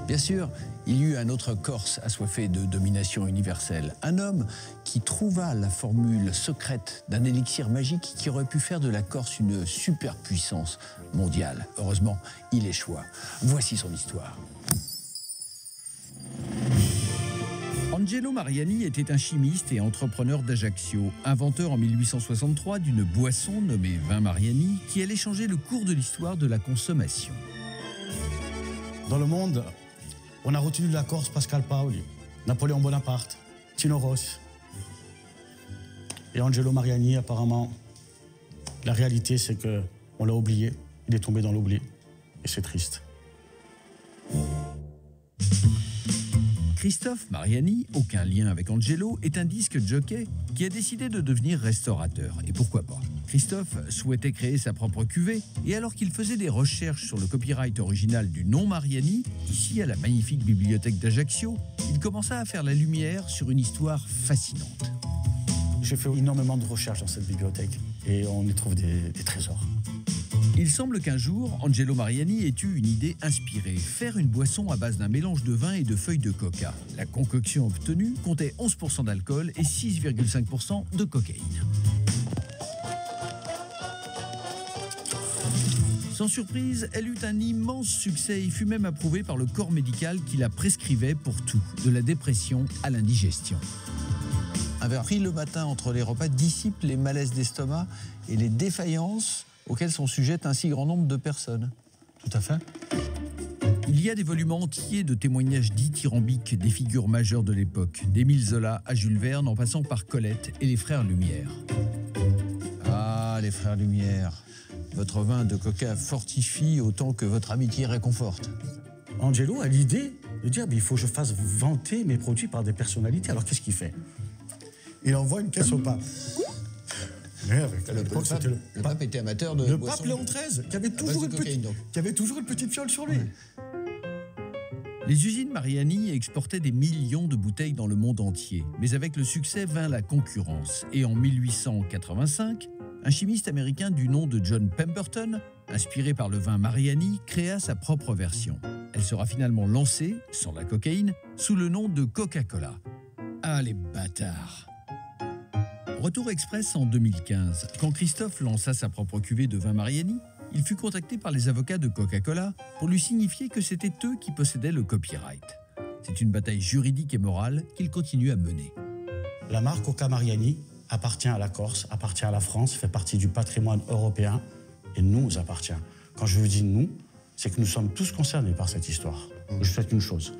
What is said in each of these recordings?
Bien sûr, il y eut un autre Corse assoiffé de domination universelle. Un homme qui trouva la formule secrète d'un élixir magique qui aurait pu faire de la Corse une superpuissance mondiale. Heureusement, il échoua. Voici son histoire. Angelo Mariani était un chimiste et entrepreneur d'Ajaccio, inventeur en 1863 d'une boisson nommée vin Mariani qui allait changer le cours de l'histoire de la consommation. Dans le monde, on a retenu de la Corse Pascal Paoli, Napoléon Bonaparte, Tino Rossi. Et Angelo Mariani, apparemment, la réalité, c'est qu'on l'a oublié. Il est tombé dans l'oubli. Et c'est triste. Christophe Mariani, aucun lien avec Angelo, est un disque jockey qui a décidé de devenir restaurateur. Et pourquoi pas? Christophe souhaitait créer sa propre cuvée et alors qu'il faisait des recherches sur le copyright original du nom Mariani, ici à la magnifique bibliothèque d'Ajaccio, il commença à faire la lumière sur une histoire fascinante. J'ai fait énormément de recherches dans cette bibliothèque et on y trouve des trésors. Il semble qu'un jour, Angelo Mariani ait eu une idée inspirée, faire une boisson à base d'un mélange de vin et de feuilles de coca. La concoction obtenue comptait 11% d'alcool et 6,5% de cocaïne. Sans surprise, elle eut un immense succès et fut même approuvée par le corps médical qui la prescrivait pour tout, de la dépression à l'indigestion. Un verre pris le matin entre les repas dissipe les malaises d'estomac et les défaillances auxquelles sont sujettes un si grand nombre de personnes. Tout à fait. Il y a des volumes entiers de témoignages dithyrambiques des figures majeures de l'époque, d'Émile Zola à Jules Verne en passant par Colette et les frères Lumière. Ah, les frères Lumière, votre vin de coca fortifie autant que votre amitié réconforte. Angelo a l'idée de dire il faut que je fasse vanter mes produits par des personnalités. Alors qu'est-ce qu'il fait? Il envoie une caisse au pape. Le pape était amateur de le boissons. pape Léon XIII, qui avait toujours une petite fiole sur lui. Ouais. Les usines Mariani exportaient des millions de bouteilles dans le monde entier. Mais avec le succès vint la concurrence. Et en 1885, un chimiste américain du nom de John Pemberton, inspiré par le vin Mariani, créa sa propre version. Elle sera finalement lancée, sans la cocaïne, sous le nom de Coca-Cola. Ah, les bâtards! Retour express en 2015. Quand Christophe lança sa propre cuvée de vin Mariani, il fut contacté par les avocats de Coca-Cola pour lui signifier que c'était eux qui possédaient le copyright. C'est une bataille juridique et morale qu'il continue à mener. La marque Coca Mariani appartient à la Corse, appartient à la France, fait partie du patrimoine européen et nous appartient. Quand je vous dis nous, c'est que nous sommes tous concernés par cette histoire. Je souhaite une chose,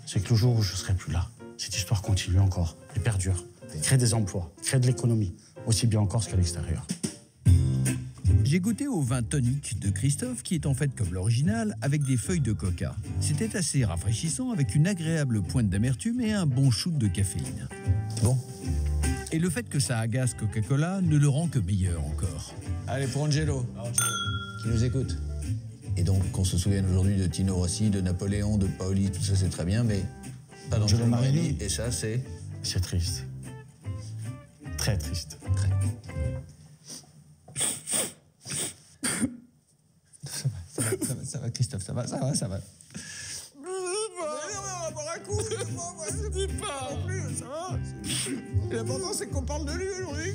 c'est que le jour où je ne serai plus là, cette histoire continue encore et perdure. Crée des emplois, crée de l'économie, aussi bien en Corse qu'à l'extérieur. J'ai goûté au vin tonique de Christophe, qui est en fait comme l'original, avec des feuilles de coca. C'était assez rafraîchissant, avec une agréable pointe d'amertume et un bon shoot de caféine. Bon. Et le fait que ça agace Coca-Cola ne le rend que meilleur encore. Allez, pour Angelo, qui nous écoute. Et donc, qu'on se souvienne aujourd'hui de Tino Rossi, de Napoléon, de Paoli, tout ça c'est très bien, mais pas d'Angelo Mariani. Et ça, c'est... C'est triste. Très triste. Très. Ça va, Christophe, ça va. On va boire un coup. Moi, je dis pas non plus, ça va. L'important, c'est qu'on parle de lui aujourd'hui.